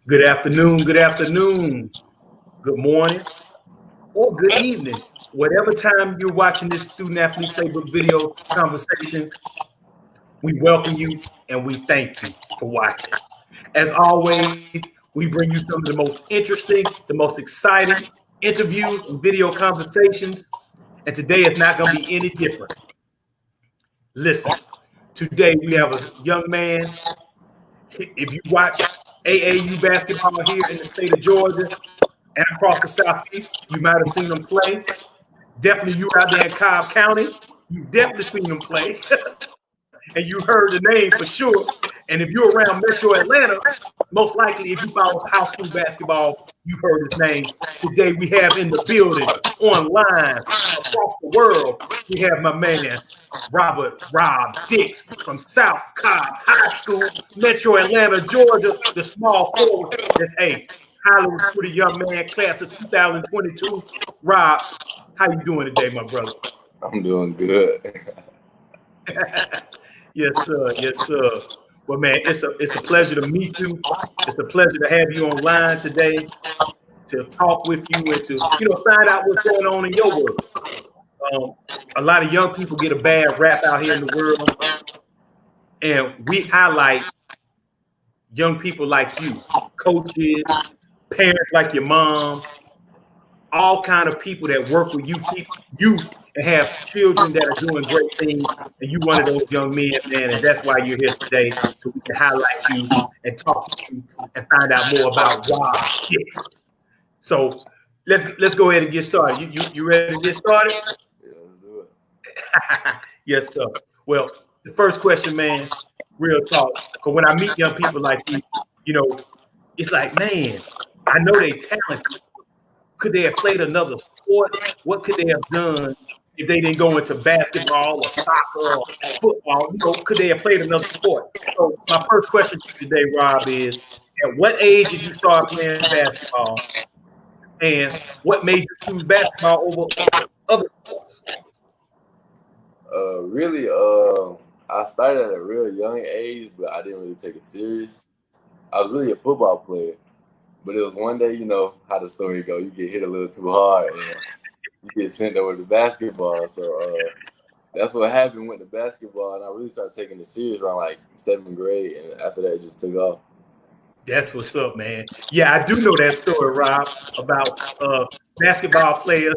Good afternoon, good morning, or good evening. Whatever time you're watching this student athlete playbook video conversation, we welcome you and we thank you for watching. As always, we bring you some of the most interesting, the most exciting interviews and video conversations. And today is not going to be any different. Listen, today we have a young man. If you watch AAU basketball here in the state of Georgia, and across the Southeast, you might have seen them play. Definitely you out there in Cobb County, you've definitely seen them play. And you heard the name for sure. And if you're around Metro Atlanta, most likely if you follow high school basketball, you've heard his name. Today we have in the building, online, across the world, we have my man, Rob Dix from South Cobb High School, Metro Atlanta, Georgia, the small forward. That's highly recruited young man, class of 2022. Rob, how you doing today, my brother? I'm doing good. Yes, sir. Yes, sir. Well, man, it's a pleasure to meet you. It's a pleasure to have you online today to talk with you and to find out what's going on in your world. A lot of young people get a bad rap out here in the world, and we highlight young people like you, coaches, parents like your mom, all kind of people that work with youth and have children that are doing great things, and you one of those young men, man, and that's why you're here today, so we can highlight you and talk to you and find out more about Rob Dix. So let's go ahead and get started. You ready to get started? Yeah, let's do it. Yes, sir. Well, the first question, man, real talk, because when I meet young people like you, it's like, man, I know they talented. Could they have played another sport? What could they have done if they didn't go into basketball or soccer or football? Could they have played another sport? So my first question to you today, Rob, is at what age did you start playing basketball? And what made you choose basketball over other sports? Really, I started at a real young age, but I didn't really take it serious. I was really a football player. But it was one day, how the story go. You get hit a little too hard and you get sent over to basketball. So that's what happened with the basketball. And I really started taking it serious around like 7th grade. And after that, it just took off. That's what's up, man. Yeah, I do know that story, Rob, about basketball players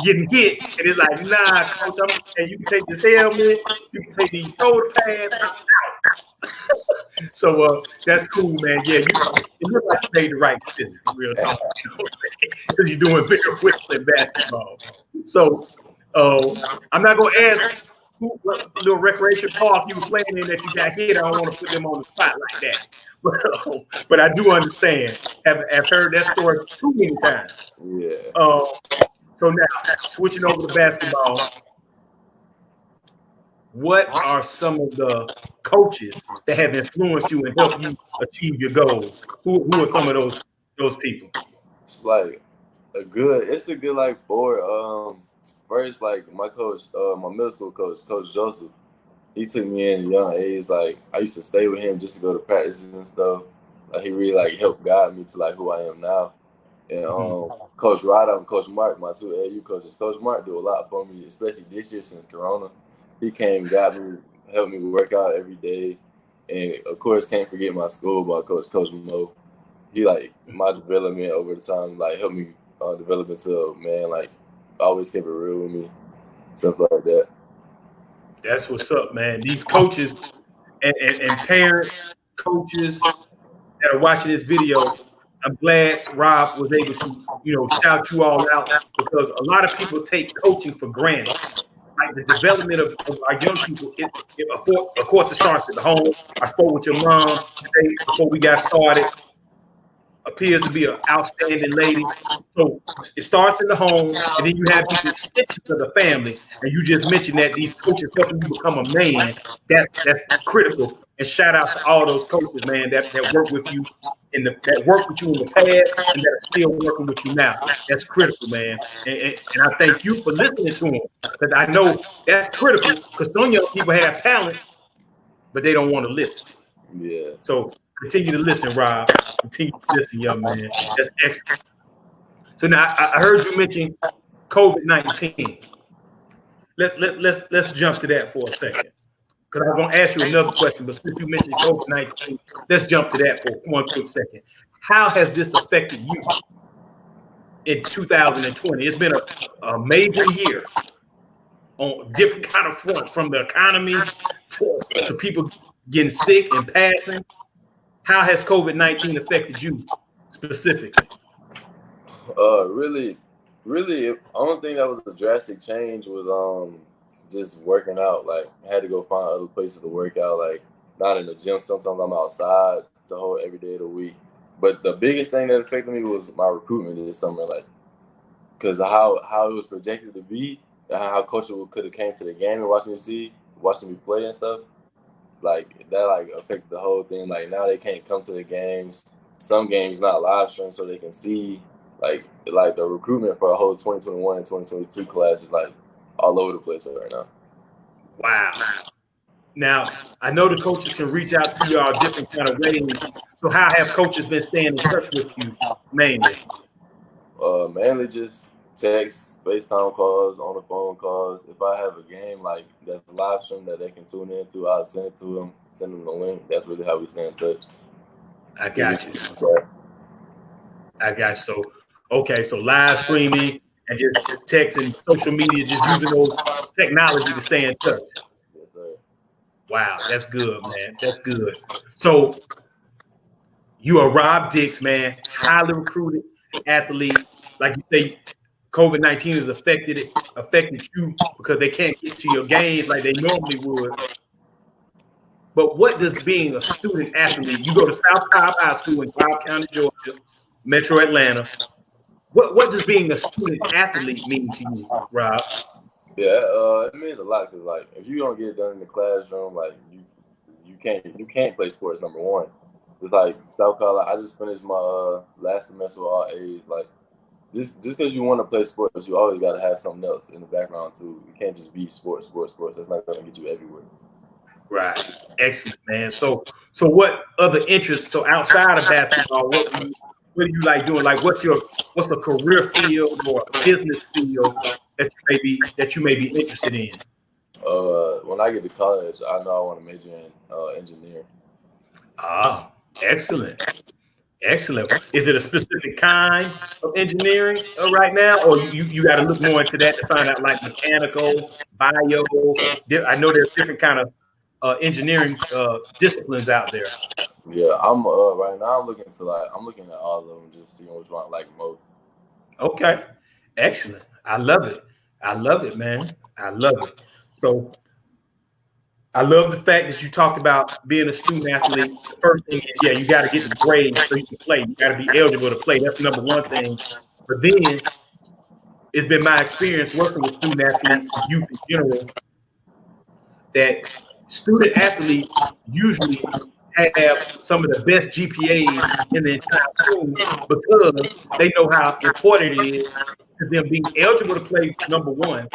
getting hit. And it's like, nah, coach, and you can take this helmet, you can take these shoulder pads out. So that's cool, man. Yeah, it looks like you made the right decision, real talk. Because you're doing bigger whips than basketball. So I'm not going to ask what little recreation park you were playing in that you got hit. I don't want to put them on the spot like that. But I do understand. I've heard that story too many times. Yeah. So now, switching over to basketball, what are some of the coaches that have influenced you and helped you achieve your goals? Who are some of those people? It's like it's a good like board. First, like my coach, my middle school coach, Coach Joseph, he took me in at a young age. Like I used to stay with him just to go to practices and stuff. Like he really like helped guide me to like who I am now. And Coach Rada and Coach Mark, my two AU coaches, Coach Mark do a lot for me, especially this year since Corona. He came, got me, helped me work out every day. And, of course, can't forget my school ball coach, Coach Mo. He, like, my development over the time, like, helped me develop into a man, like, always kept it real with me, stuff like that. That's what's up, man. These coaches and parents, coaches that are watching this video, I'm glad Rob was able to, shout you all out because a lot of people take coaching for granted. Like the development of our young people, of course, it starts at the home. I spoke with your mom today before we got started. Appears to be an outstanding lady. So it starts in the home, and then you have these extensions of the family. And you just mentioned that these coaches helping you become a man. That's critical. And shout out to all those coaches, man, that work with you that worked with you in the past and that are still working with you now. That's critical, man. And I thank you for listening to them because I know that's critical because some young people have talent, but they don't want to listen. Yeah. So Continue to listen, Rob. Continue to listen, young man. That's excellent. So now I heard you mention COVID-19. Let's jump to that for a second. Because I'm going to ask you another question, but since you mentioned COVID-19, let's jump to that for one quick second. How has this affected you in 2020? It's been an amazing year on different kind of fronts, from the economy to people getting sick and passing. How has COVID-19 affected you specifically? Really, only thing that was a drastic change was just working out. Like, I had to go find other places to work out. Like, not in the gym. Sometimes I'm outside the whole every day of the week. But the biggest thing that affected me was my recruitment this summer. Like, because how it was projected to be, and how coaches could have came to the game and watching me play and stuff. Like, that like affected the whole thing. Like, now they can't come to the games. Some games not live streamed so they can see. Like the recruitment for a whole 2021 and 2022 class is like all over the place right now. Wow. Now, I know the coaches can reach out to you all different kind of ways. So how have coaches been staying in touch with you mainly? Mainly just text, FaceTime calls, on the phone calls. If I have a game like that's live stream that they can tune into, I'll send it to them, send them the link. That's really how we stay in touch. I got you. I got you. So, okay, so live streaming and just text and social media, just using those technology to stay in touch. Yes, sir. Wow, that's good, man. That's good. So you are Rob Dix, man, highly recruited athlete. Like you say, COVID-19 has affected you because they can't get to your games like they normally would. But what does being a student athlete? You go to South Cobb High School in Cobb County, Georgia, Metro Atlanta. What does being a student athlete mean to you, Rob? Yeah, it means a lot because like if you don't get it done in the classroom, like you can't play sports. Number one, it's like South Carolina. I just finished my last semester with all A's. Like just because you want to play sports, you always got to have something else in the background too. You can't just be sports. That's not going to get you everywhere. Right. Excellent, man. So what other interests? So outside of basketball, what do you like doing? Like what's a career field or a business field that you may be interested in? When I get to college, I know I want to major in engineering. Ah, excellent. Excellent. Is it a specific kind of engineering right now, or you got to look more into that to find out like mechanical, bio? I know there's different kind of engineering disciplines out there. Yeah, I'm right now. I'm looking at all of them, just seeing which one I like most. Okay, excellent. I love it, man. I love it. So I love the fact that you talked about being a student athlete. The first thing is, yeah, you got to get the grades so you can play. You got to be eligible to play. That's number one thing. But then it's been my experience working with student athletes and youth in general that student athletes usually have some of the best GPAs in the entire school because they know how important it is to them being eligible to play, number one.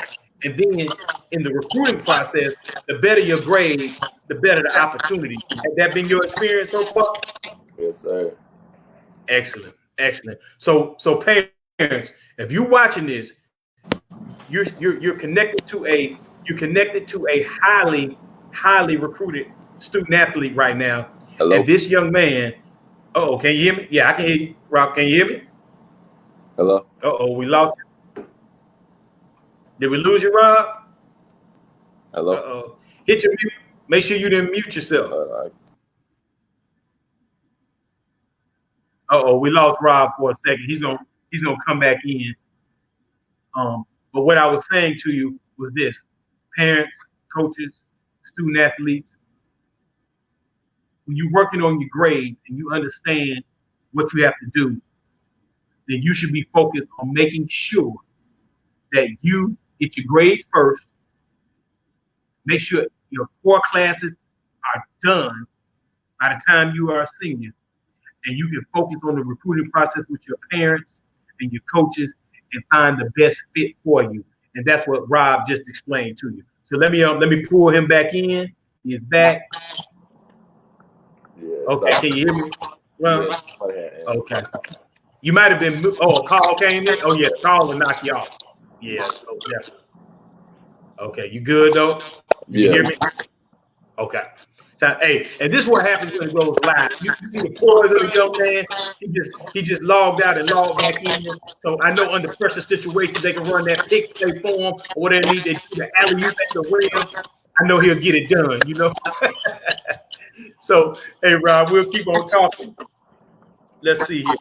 And then in the recruiting process, the better your grades, the better the opportunity. Has that been your experience so far? Yes, sir. Excellent. So parents, if you're watching this, you're connected to a highly recruited student athlete right now. Hello? And this young man, can you hear me? Yeah, I can hear you. Rob, can you hear me? Hello? We lost you. Did we lose you, Rob? Hello? Hit your mute. Make sure you didn't mute yourself. We lost Rob for a second. He's gonna come back in. But what I was saying to you was this: parents, coaches, student athletes, when you're working on your grades and you understand what you have to do, then you should be focused on making sure that you get your grades first. Make sure your core classes are done by the time you are a senior, and you can focus on the recruiting process with your parents and your coaches and find the best fit for you. And that's what Rob just explained to you. So let me pull him back in. He's back. Yeah. Okay, can you hear me? Well, yeah. Okay. You might have been. Oh, a call came in. Oh yeah, the call will knock you off. Yeah. Oh yeah. Okay, you good though? You can hear me? Okay. So hey, and this is what happens when it goes live. You see the poise of the young man. He just logged out and logged back in. So I know under pressure situations they can run that pick play for him or whatever they need. They do the alley oop at the rim. I know he'll get it done. You know. So hey, Rob, we'll keep on talking. Let's see here.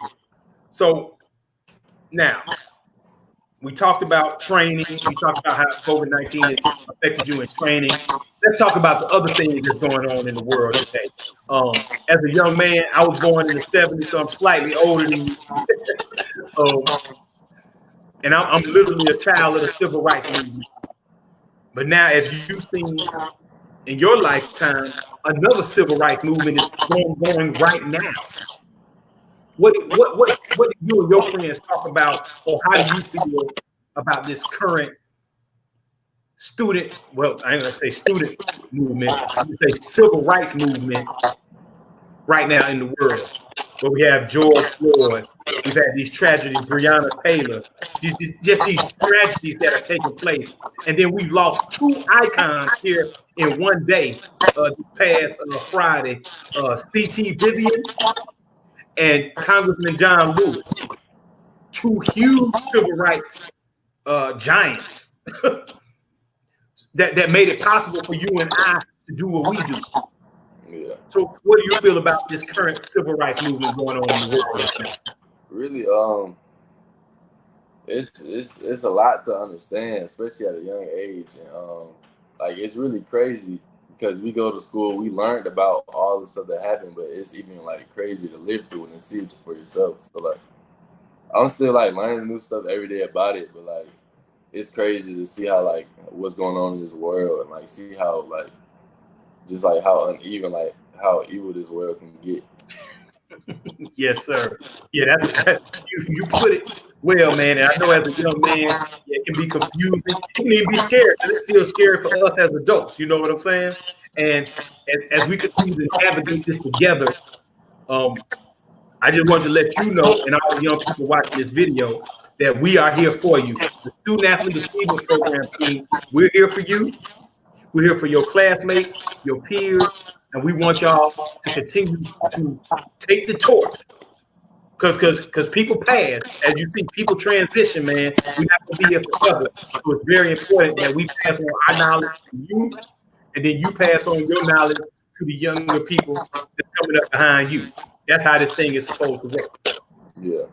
So now we talked about training. We talked about how COVID-19 has affected you in training. Let's talk about the other things that's going on in the world today. As a young man, I was born in the 70s, so I'm slightly older than you. And I'm literally a child of the civil rights movement. But now, as you've seen in your lifetime, another civil rights movement is going right now. What do you and your friends talk about, or how do you feel about this current student? Well, I ain't gonna say student movement. I'm gonna say civil rights movement right now in the world, where we have George Floyd. We've had these tragedies, Breonna Taylor, just these tragedies that are taking place, and then we've lost two icons here in one day. This past Friday, C.T. Vivian and Congressman John Lewis, two huge civil rights giants that made it possible for you and I to do what we do. Yeah. So what do you feel about this current civil rights movement going on in the world right now? Really, it's a lot to understand, especially at a young age, and like it's really crazy because we go to school, we learned about all the stuff that happened, but it's even like crazy to live through it and see it for yourself. So like, I'm still like learning new stuff every day about it, but like, it's crazy to see how like what's going on in this world and like see how like just like how uneven, like how evil this world can get. Yes, sir. Yeah, you put it well, man. And I know as a young man, it can be confusing. It can even be scary. It's still scary for us as adults. You know what I'm saying? And as we continue to navigate this together, I just wanted to let you know, and all the young people watching this video, that we are here for you. The Student Athlete Achievement Program team, we're here for you. We're here for your classmates, your peers, and we want y'all to continue to take the torch. Because people pass, as you see, people transition, man. We have to be here forever. So it's very important that we pass on our knowledge to you, and then you pass on your knowledge to the younger people that's coming up behind you. That's how this thing is supposed to work. Yeah.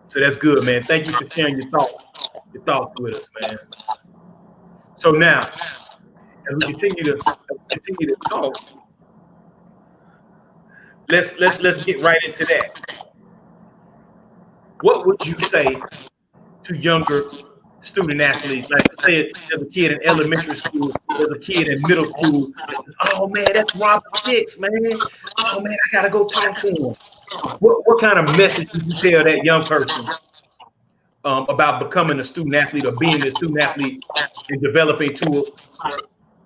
So that's good, man. Thank you for sharing your thoughts with us, man. So now, as we continue to talk, let's get right into that. What would you say to younger student athletes? Like, say there's a kid in elementary school, there's a kid in middle school that says, "Oh man, that's Robert Dix, man. Oh man, I gotta go talk to him." What kind of message would you tell that young person about becoming a student athlete or being a student athlete and developing to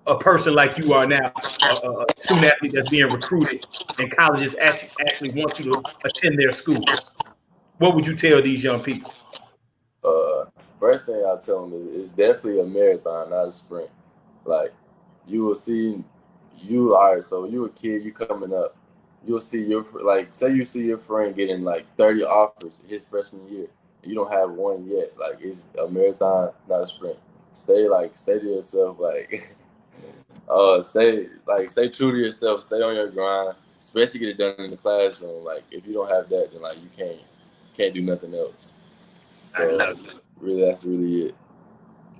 a person like you are now, a student athlete that's being recruited and colleges actually want you to attend their school? What would you tell these young people? First thing I tell them is it's definitely a marathon, not a sprint. Like you will see, so you a kid, you coming up, you'll see say you see your friend getting like 30 offers his freshman year, you don't have one yet. Like it's a marathon, not a sprint. Stay to yourself, like stay true to yourself, stay on your grind, especially get it done in the classroom. Like if you don't have that, then like you can't do nothing else. So I love it. Really, that's really it.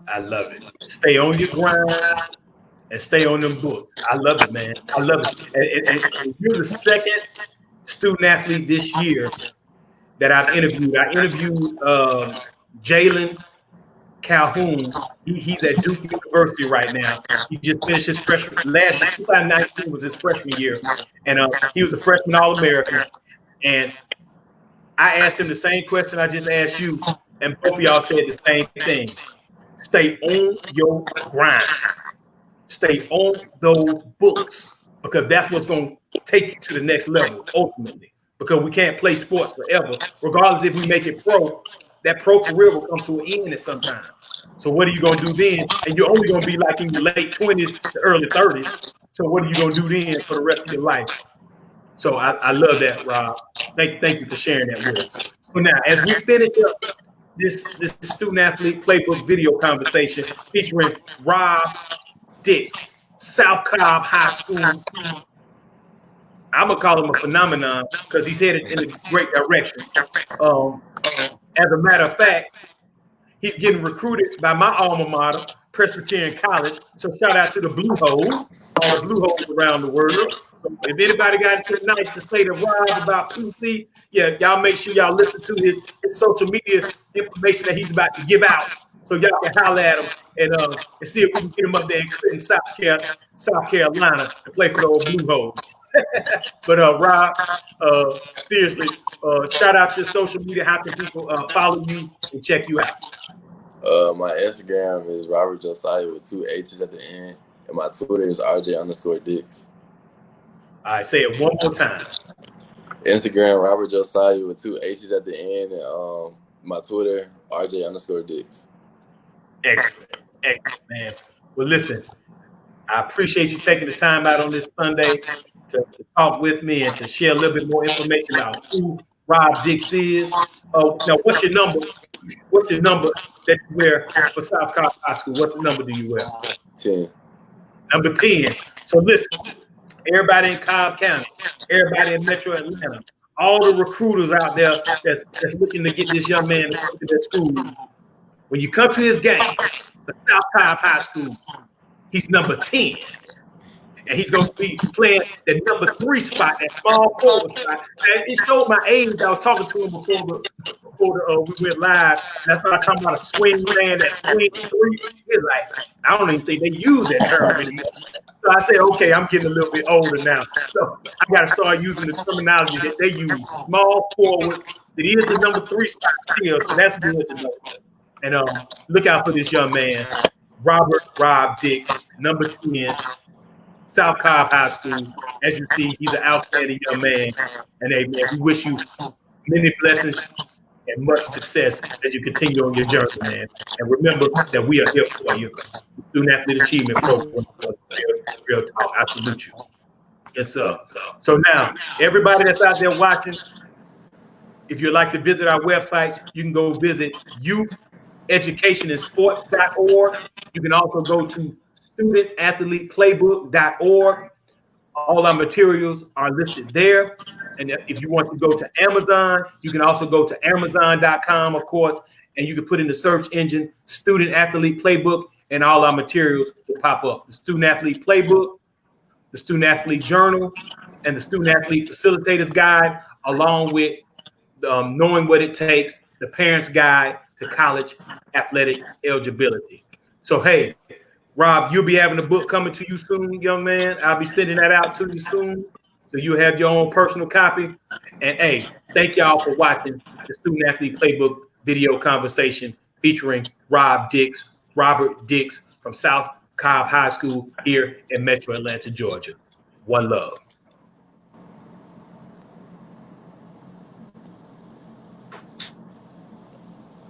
I love it. Stay on your grind and stay on them books. I love it, man. I love it. And you're the second student athlete this year that I've interviewed. I interviewed Jalen Calhoun. He's at Duke University right now. He just finished his freshman. Last year, 2019 was his freshman year, and he was a freshman All-American. And I asked him the same question I just asked you, and both of y'all said the same thing. Stay on your grind. Stay on those books, because that's what's going to take you to the next level ultimately, because we can't play sports forever. Regardless if we make it pro, that pro career will come to an end at some time. So what are you going to do then? And you're only going to be like in your late 20s to early 30s. So what are you going to do then for the rest of your life? So I love that, Rob. Thank you for sharing that with us. So now, as we finish up this student-athlete playbook video conversation featuring Rob Dix, South Cobb High School. I'm going to call him a phenomenon because he's headed in a great direction. As a matter of fact, he's getting recruited by my alma mater, Presbyterian College. So shout out to the Blue Holes, all the Blue Holes around the world. So if anybody got anything nice to say to Rob about PC, yeah, y'all make sure y'all listen to his social media information that he's about to give out. So y'all can holler at him and see if we can get him up there in Clinton, South Carolina to play for the old Blue Holes. But Rob, seriously, shout out to your social media. How can people follow you and check you out? My Instagram is Robert Josiah with 2 H's at the end, and my Twitter is RJ_Dix. All right, say it one more time. Instagram Robert Josiah with 2 H's at the end, and my Twitter RJ_Dix. Excellent, man. Well, listen, I appreciate you taking the time out on this Sunday to talk with me and to share a little bit more information about who Rob Dix is. Now, what's your number? What's your number that you wear for South Cobb High School? What number do you wear? 10. Number 10. So listen, everybody in Cobb County, everybody in Metro Atlanta, all the recruiters out there that's looking to get this young man to come to their school. When you come to his game, the South Cobb High School, he's number 10. And he's going to be playing the number 3 spot, that small forward spot. And it showed my age. I was talking to him before we went live. And I started talking about a swing man, that swing 3. He's like, I don't even think they use that term anymore. So I said, okay, I'm getting a little bit older now. So I got to start using the terminology that they use. Small forward. It is the number 3 spot still, so that's good to know. And look out for this young man, Rob Dix, number 10, South Cobb High School. As you see, he's an outstanding young man. And hey, man, we wish you many blessings and much success as you continue on your journey, man. And remember that we are here for you. Student-Athlete Achievement Program. Real talk. I salute you. Yes, sir. So now, everybody that's out there watching, if you'd like to visit our website, you can go visit youtheducationandsports.org. You can also go to studentathleteplaybook.org. All our materials are listed there. And if you want to go to Amazon, you can also go to Amazon.com, of course, and you can put in the search engine Student Athlete Playbook, and all our materials will pop up. The Student Athlete Playbook, the Student Athlete Journal, and the Student Athlete Facilitators Guide, along with knowing what it takes, the Parents Guide to College Athletic Eligibility. So, hey, Rob, you'll be having a book coming to you soon, young man. I'll be sending that out to you soon, so you have your own personal copy. And, hey, thank y'all for watching the Student Athlete Playbook video conversation featuring Robert Dix from South Cobb High School here in Metro Atlanta, Georgia. One love.